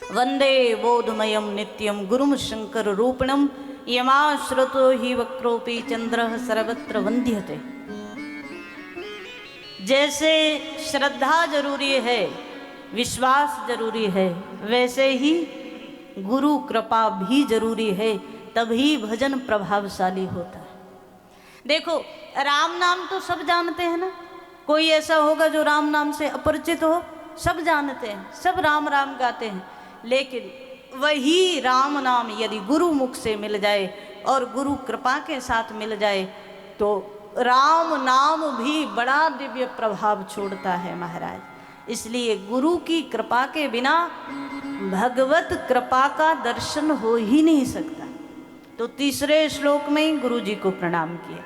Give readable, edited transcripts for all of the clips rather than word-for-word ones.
वंदे बोधमयम नित्यम गुरुम शंकर रूपिणम यमाश्रतो ही वक्रोपि चंद्रः सर्वत्र वंद्यते। जैसे श्रद्धा जरूरी है, विश्वास जरूरी है, वैसे ही गुरु कृपा भी जरूरी है, तभी भजन प्रभावशाली होता है। देखो, राम नाम तो सब जानते हैं ना, कोई ऐसा होगा जो राम नाम से अपरिचित हो? सब जानते हैं, सब राम राम गाते हैं, लेकिन वही राम नाम यदि गुरु मुख से मिल जाए और गुरु कृपा के साथ मिल जाए तो राम नाम भी बड़ा दिव्य प्रभाव छोड़ता है महाराज। इसलिए गुरु की कृपा के बिना भगवत कृपा का दर्शन हो ही नहीं सकता। तो तीसरे श्लोक में ही गुरु जी को प्रणाम किया,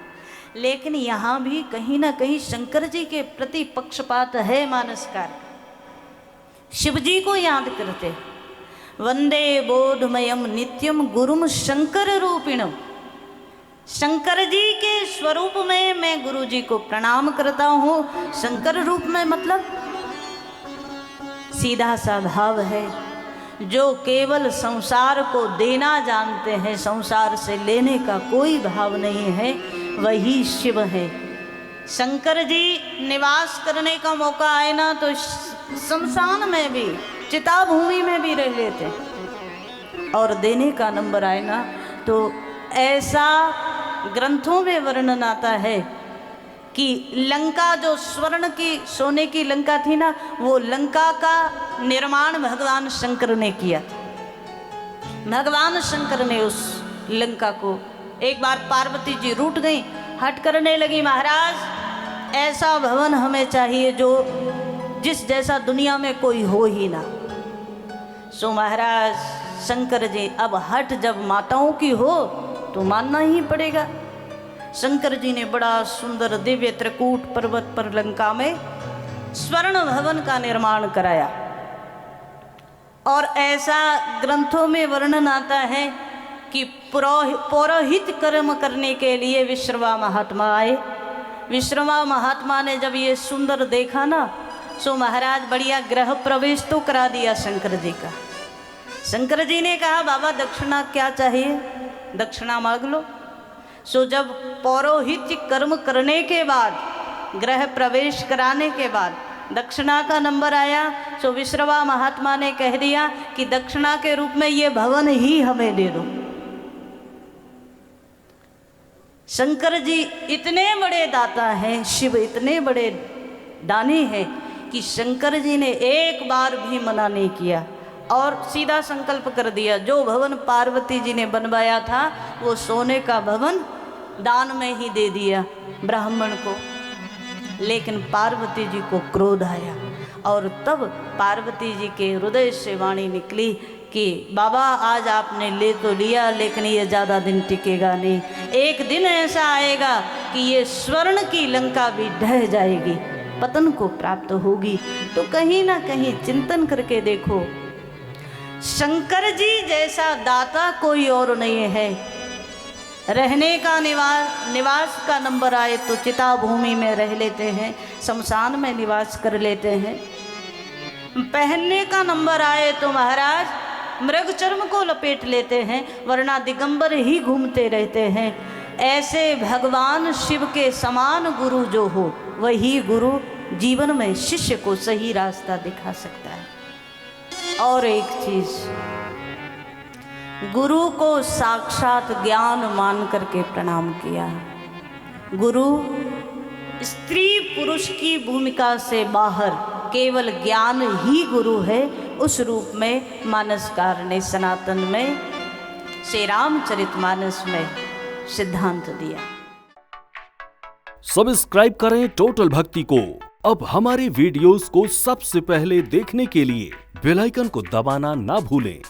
लेकिन यहाँ भी कहीं ना कहीं शंकर जी के प्रति पक्षपात है मानसकार। शिव जी को याद करते हैं, वंदे बोधमयम नित्यम गुरुम शंकर रूपिणम। शंकर जी के स्वरूप में मैं गुरु जी को प्रणाम करता हूँ। शंकर रूप में मतलब सीधा सा भाव है, जो केवल संसार को देना जानते हैं, संसार से लेने का कोई भाव नहीं है, वही शिव है। शंकर जी निवास करने का मौका आए ना तो शमशान में भी, चिता भूमि में भी रह लेते, और देने का नंबर आए ना तो ऐसा ग्रंथों में वर्णन आता है कि लंका जो स्वर्ण की सोने की लंका थी ना, वो लंका का निर्माण भगवान शंकर ने किया था। भगवान शंकर ने उस लंका को, एक बार पार्वती जी रूठ गई, हट करने लगी, महाराज ऐसा भवन हमें चाहिए जो जिस जैसा दुनिया में कोई हो ही ना। सो महाराज शंकर जी, अब हट जब माताओं की हो तो मानना ही पड़ेगा। शंकर जी ने बड़ा सुंदर दिव्य त्रिकूट पर्वत पर लंका में स्वर्ण भवन का निर्माण कराया। और ऐसा ग्रंथों में वर्णन आता है कि पौरोहित कर्म करने के लिए विश्रवा महात्मा आए। विश्रवा महात्मा ने जब ये सुंदर देखा ना, सो महाराज बढ़िया गृह प्रवेश तो करा दिया शंकर जी का। शंकर जी ने कहा, बाबा दक्षिणा क्या चाहिए, दक्षिणा मांग लो। सो जब पौरोहित्य कर्म करने के बाद, गृह प्रवेश कराने के बाद दक्षिणा का नंबर आया, सो विश्रवा महात्मा ने कह दिया कि दक्षिणा के रूप में ये भवन ही हमें दे दो। शंकर जी इतने बड़े दाता हैं, शिव इतने बड़े दानी हैं कि शंकर जी ने एक बार भी मना नहीं किया और सीधा संकल्प कर दिया, जो भवन पार्वती जी ने बनवाया था वो सोने का भवन दान में ही दे दिया ब्राह्मण को। लेकिन पार्वती जी को क्रोध आया और तब पार्वती जी के हृदय से वाणी निकली कि बाबा आज आपने ले तो लिया, लेकिन ये ज़्यादा दिन टिकेगा नहीं। एक दिन ऐसा आएगा कि ये स्वर्ण की लंका भी ढह जाएगी, पतन को प्राप्त होगी। तो कहीं ना कहीं चिंतन करके देखो, शंकर जी जैसा दाता कोई और नहीं है। रहने का निवास का नंबर आए तो चिता भूमि में रह लेते हैं, शमशान में निवास कर लेते हैं। पहनने का नंबर आए तो महाराज मृग चर्म को लपेट लेते हैं, वरना दिगंबर ही घूमते रहते हैं। ऐसे भगवान शिव के समान गुरु जो हो, वही गुरु जीवन में शिष्य को सही रास्ता दिखा सकता है। और एक चीज, गुरु को साक्षात ज्ञान मान करके प्रणाम किया। गुरु स्त्री पुरुष की भूमिका से बाहर केवल ज्ञान ही गुरु है। उस रूप में मानसकार ने सनातन में श्री रामचरितमानस में सिद्धांत दिया। सब्सक्राइब करें टोटल भक्ति को। अब हमारे वीडियोस को सबसे पहले देखने के लिए बेल आइकन को दबाना ना भूलें।